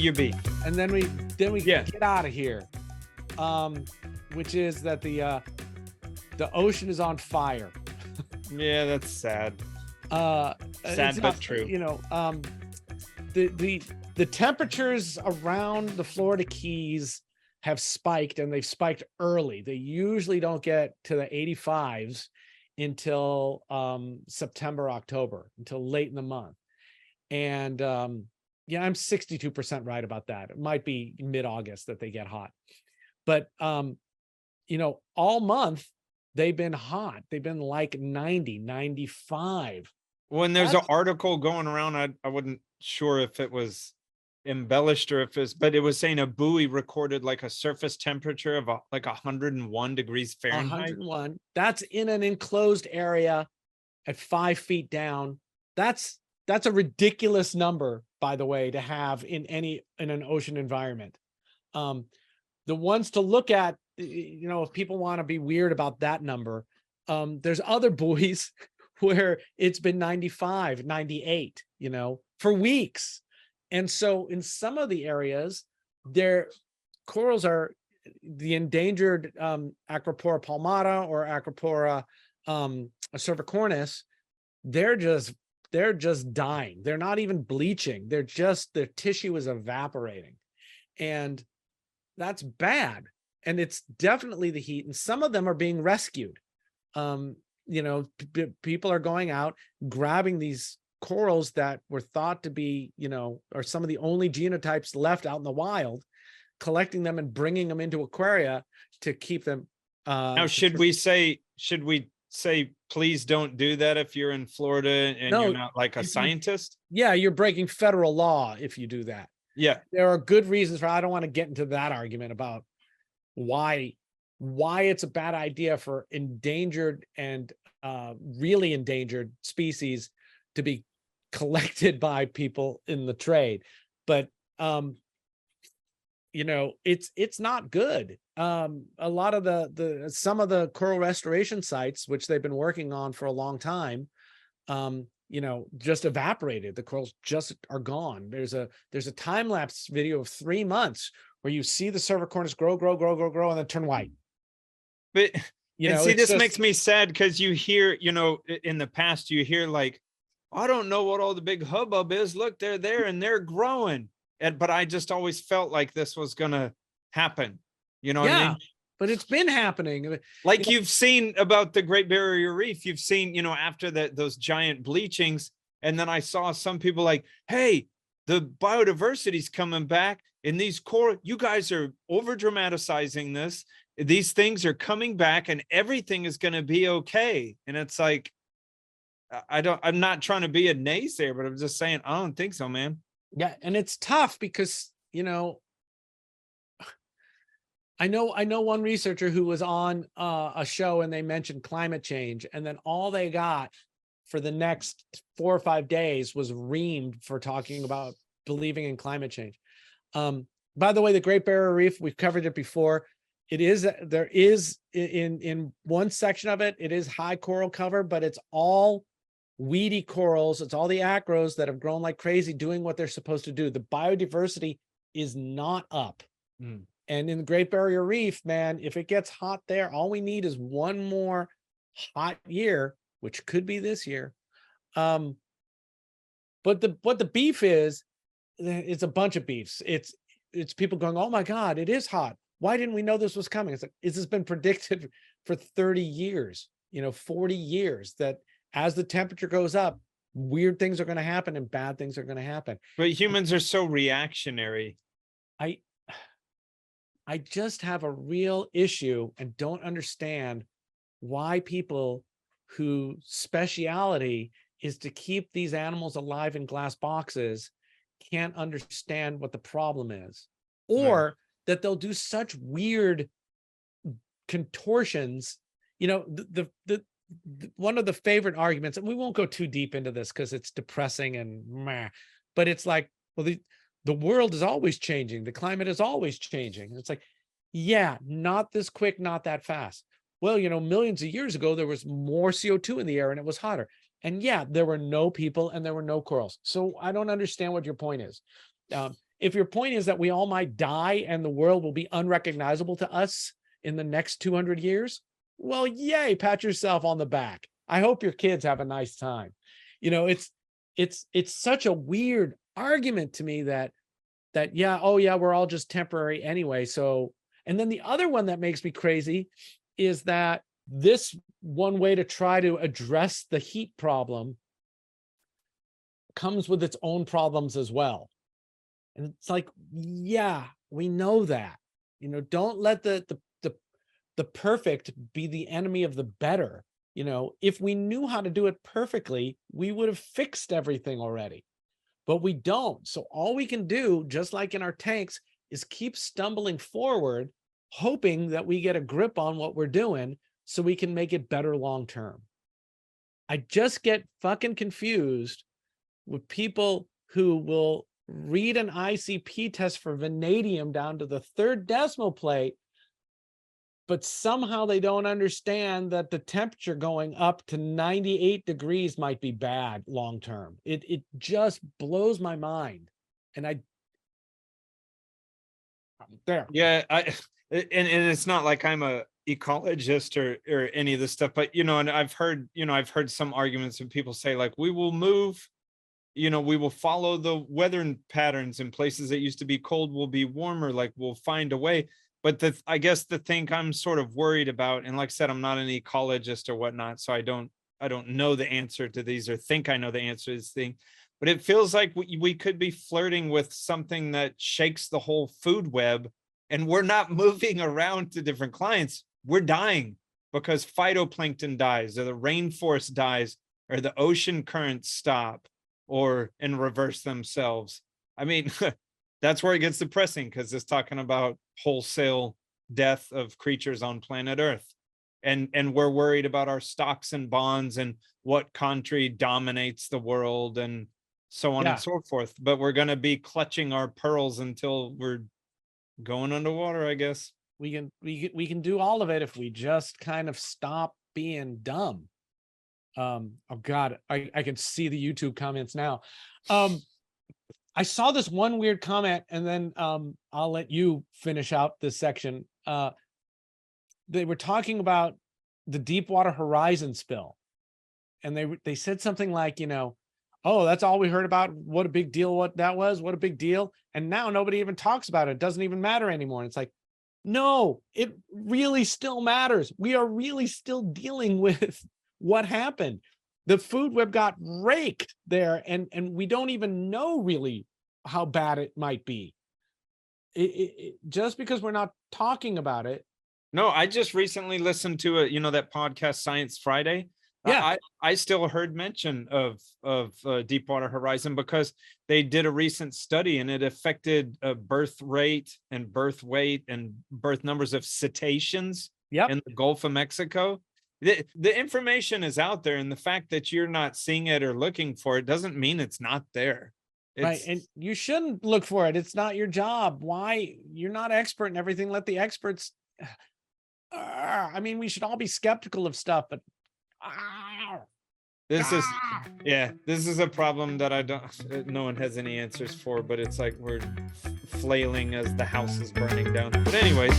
your beef. And then we Yeah. get out of here. Which is that the ocean is on fire. Yeah, that's sad. Sad Sad but true. You know, the temperatures around the Florida Keys have spiked, and they've spiked early. They usually don't get to the 85s until September, October, until late in the month. And yeah, I'm 62% right about that. It might be mid-August that they get hot. But you know, all month they've been hot. They've been like 90, 95. When there's an article going around, I wasn't sure if it was embellished or if it's, but it was saying a buoy recorded like a surface temperature of like 101 degrees Fahrenheit. 101. That's in an enclosed area at 5 feet down. That's a ridiculous number, by the way, to have in an ocean environment. The ones to look at, you know, if people want to be weird about that number, there's other buoys where it's been 95, 98, you know, for weeks. And so in some of the areas, their corals are the endangered Acropora palmata or Acropora cervicornis. They're just dying. They're not even bleaching. Their tissue is evaporating. And that's bad. And it's definitely the heat. And some of them are being rescued. You know, people are going out, grabbing these corals that were thought to be, you know, are some of the only genotypes left out in the wild, collecting them and bringing them into aquaria to keep them. Now, should we say, please don't do that if you're in Florida and you're not like a scientist? Yeah, you're breaking federal law if you do that. Yeah. There are good reasons for, I don't want to get into that argument about why it's a bad idea for endangered and really endangered species to be collected by people in the trade. But you know, it's not good. A lot of some of the coral restoration sites, which they've been working on for a long time, you know, just evaporated. The corals just are gone. There's a time-lapse video of 3 months where you see the cervicornis grow, and then turn white. But you know, see, this makes me sad because you hear, you know, in the past, you hear like, I don't know what all the big hubbub is. Look, they're there and they're growing. But I just always felt like this was going to happen. You know what I mean? But it's been happening. Like you've seen about the Great Barrier Reef, you've seen, you know, after those giant bleachings. And then I saw some people like, hey, the biodiversity's coming back and these coral, you guys are over dramatizing this. These things are coming back and everything is going to be okay. And it's like, I'm not trying to be a naysayer, but I'm just saying, I don't think so, man. Yeah. And it's tough because, you know, I know one researcher who was on a show and they mentioned climate change, and then all they got for the next 4 or 5 days was reamed for talking about believing in climate change. By the way, the Great Barrier Reef, we've covered it before. There is in one section of it, it is high coral cover, but it's all weedy corals. It's all the acros that have grown like crazy doing what they're supposed to do. The biodiversity is not up. And in the Great Barrier Reef, man, if it gets hot there, all we need is one more hot year, which could be this year. But what the beef is, it's a bunch of beefs. It's people going, oh my God, it is hot. Why didn't we know this was coming? It's like, this has been predicted for 30 years, you know, 40 years, that as the temperature goes up, weird things are going to happen and bad things are going to happen. But humans are so reactionary. I just have a real issue and don't understand why people whose speciality is to keep these animals alive in glass boxes can't understand what the problem is, or that they'll do such weird contortions. You know, the one of the favorite arguments, and we won't go too deep into this because it's depressing and meh, but it's like, well, the world is always changing. The climate is always changing. It's like, yeah, not this quick, not that fast. Well, you know, millions of years ago, there was more CO2 in the air and it was hotter. And yeah, there were no people and there were no corals. So I don't understand what your point is. if your point is that we all might die and the world will be unrecognizable to us in the next 200 years, well, yay, pat yourself on the back. I hope your kids have a nice time. You know, it's such a weird argument to me that yeah, oh yeah, we're all just temporary anyway. So, and then the other one that makes me crazy is that this one way to try to address the heat problem comes with its own problems as well. And it's like, yeah, we know that. You know, don't let the perfect be the enemy of the better. You know, if we knew how to do it perfectly, we would have fixed everything already. But we don't. So all we can do, just like in our tanks, is keep stumbling forward, hoping that we get a grip on what we're doing so we can make it better long term. I just get fucking confused with people who will read an ICP test for vanadium down to the third decimal plate, but somehow they don't understand that the temperature going up to 98 degrees might be bad long term. It just blows my mind. And there. Yeah, and it's not like I'm a ecologist or any of this stuff, but you know, and I've heard some arguments of people say like we will move, you know, we will follow the weather patterns in places that used to be cold will be warmer, like we'll find a way. But I guess the thing I'm sort of worried about, and like I said, I'm not an ecologist or whatnot, so I don't know the answer to these or think I know the answer to this thing, but it feels like we could be flirting with something that shakes the whole food web, and we're not moving around to different clients. We're dying because phytoplankton dies, or the rainforest dies, or the ocean currents stop, or and reverse themselves. I mean, that's where it gets depressing, because it's talking about wholesale death of creatures on planet Earth. And we're worried about our stocks and bonds and what country dominates the world and so on and so forth. But we're going to be clutching our pearls until we're going underwater, I guess. We can do all of it if we just kind of stop being dumb. Oh God, I can see the YouTube comments now. I saw this one weird comment, and then I'll let you finish out this section. They were talking about the Deepwater Horizon spill, and they said something like, you know, oh, that's all we heard about. What a big deal what that was. What a big deal. And now nobody even talks about it. It doesn't even matter anymore. And it's like, no, it really still matters. We are really still dealing with what happened. The food web got raked there, and we don't even know really how bad it might be. Just because we're not talking about it. No, I just recently listened to that podcast Science Friday. Yeah, I still heard mention of Deepwater Horizon because they did a recent study, and it affected birth rate and birth weight and birth numbers of cetaceans in the Gulf of Mexico. The information is out there, and the fact that you're not seeing it or looking for it doesn't mean it's not there. Right. And you shouldn't look for it. It's not your job. Why? You're not expert in everything. Let the experts. I mean, we should all be skeptical of stuff, but this is a problem that no one has any answers for, but it's like we're flailing as the house is burning down. But anyways.